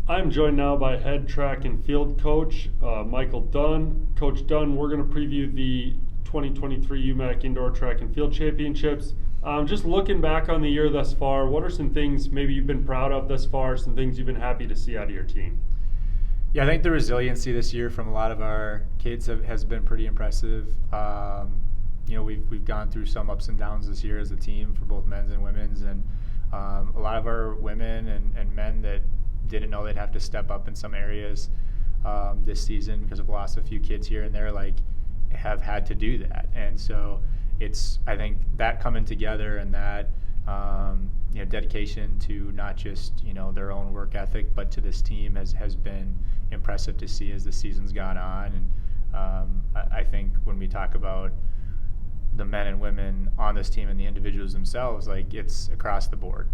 I'm joined now by head track and field coach Michael Dunn. Coach Dunn, we're going to preview the 2023 UMAC Indoor Track and Field Championships. Just looking back on the year thus far, what are some things maybe you've been proud of thus far, some things you've been happy to see out of your team? Yeah, I think the resiliency this year from a lot of our kids has been pretty impressive. We've gone through some ups and downs this year as a team for both men's and women's, and a lot of our women and men that didn't know they'd have to step up in some areas this season because of loss of a few kids here and there, have had to do that. And so I think that coming together and that dedication to not just their own work ethic, but to this team has been impressive to see as the season's gone on. And I think when we talk about the men and women on this team and the individuals themselves, it's across the board.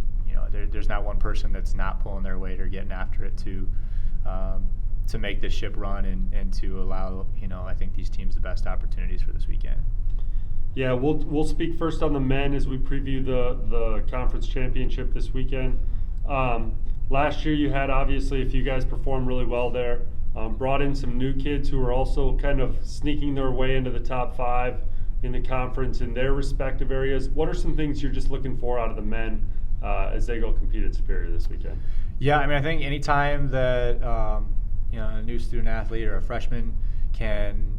There's not one person that's not pulling their weight or getting after it to make this ship run and to allow I think these teams the best opportunities for this weekend. Yeah, we'll speak first on the men as we preview the conference championship this weekend. Last year you had obviously a few guys perform really well there. Brought in some new kids who are also kind of sneaking their way into the top 5 in the conference in their respective areas. What are some things you're just looking for out of the men as they go compete at Superior this weekend? Yeah, I think anytime that a new student athlete or a freshman can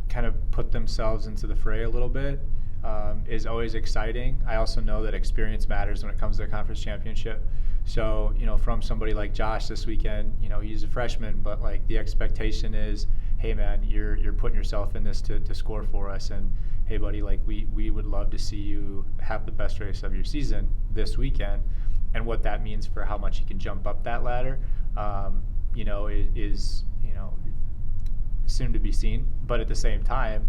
kind of put themselves into the fray a little bit is always exciting. I also know that experience matters when it comes to a conference championship. So, from somebody like Josh this weekend, he's a freshman, but the expectation is, hey man, you're putting yourself in this to score for us, and hey buddy, we would love to see you have the best race of your season this weekend. And what that means for how much you can jump up that ladder, is soon to be seen. But at the same time,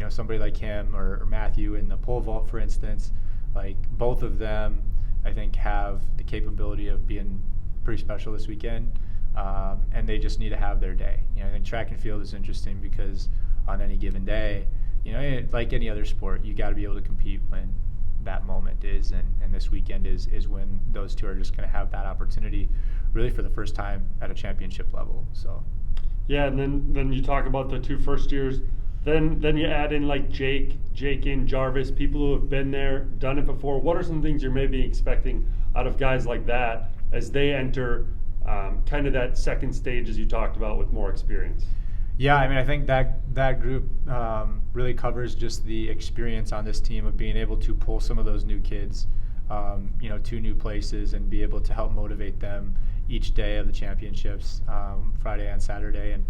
somebody like him or Matthew in the pole vault, for instance, both of them, I think, have the capability of being pretty special this weekend, and they just need to have their day. I think track and field is interesting because on any given day, like any other sport, you got to be able to compete when that moment is, and this weekend is when those two are just going to have that opportunity really for the first time at a championship level. So yeah, and then you talk about the 2 first years, then you add in Jake and Jarvis, people who have been there, done it before. What are some things you're maybe expecting out of guys like that as they enter kind of that second stage as you talked about with more experience? Yeah, I think that group really covers just the experience on this team of being able to pull some of those new kids, to new places and be able to help motivate them each day of the championships, Friday and Saturday. And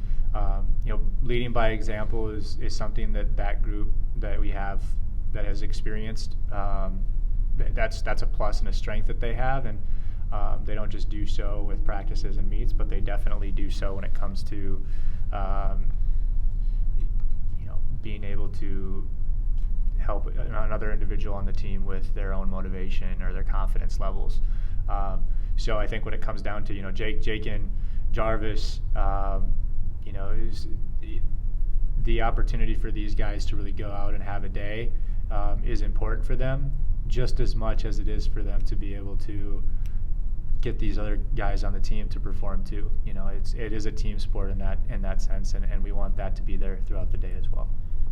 leading by example is something that group that we have that has experienced. That's a plus and a strength that they have, and they don't just do so with practices and meets, but they definitely do so when it comes to being able to help another individual on the team with their own motivation or their confidence levels. So I think when it comes down to Jake and Jarvis, is the opportunity for these guys to really go out and have a day is important for them just as much as it is for them to be able to get these other guys on the team to perform too. It is a team sport in that sense, and we want that to be there throughout the day as well.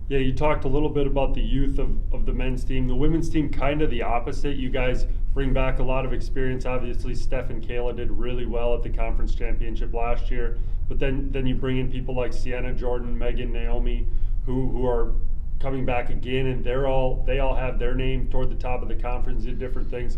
Yeah, you talked a little bit about the youth of the men's team. The women's team, kind of the opposite. You guys bring back a lot of experience. Obviously, Steph and Kayla did really well at the conference championship last year. But then you bring in people like Sienna, Jordan, Megan, Naomi, who are coming back again, and they all have their name toward the top of the conference, did different things.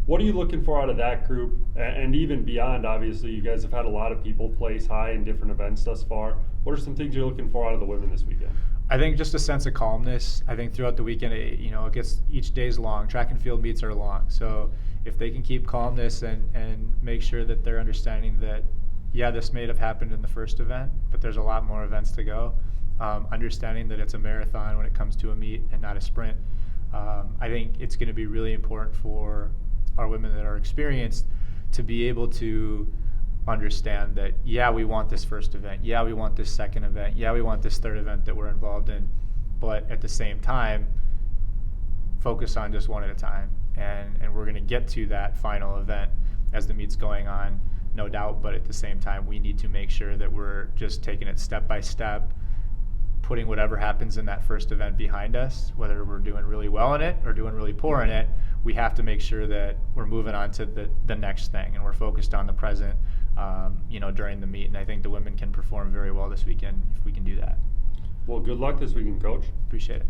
What are you looking for out of that group? And even beyond, obviously, you guys have had a lot of people place high in different events thus far. What are some things you're looking for out of the women this weekend? I think just a sense of calmness. I think throughout the weekend, it gets, each day's long. Track and field meets are long. So if they can keep calmness and make sure that they're understanding that, yeah, this may have happened in the first event, but there's a lot more events to go. Understanding that it's a marathon when it comes to a meet and not a sprint. I think it's going to be really important for our women that are experienced to be able to understand that, yeah, we want this first event, yeah, we want this second event, yeah, we want this third event that we're involved in, but at the same time, focus on just one at a time, and we're going to get to that final event as the meet's going on, no doubt, but at the same time, we need to make sure that we're just taking it step by step, putting whatever happens in that first event behind us, whether we're doing really well in it or doing really poor in it. We have to make sure that we're moving on to the next thing, and we're focused on the present, during the meet. And I think the women can perform very well this weekend if we can do that. Well, good luck this weekend, Coach. Appreciate it.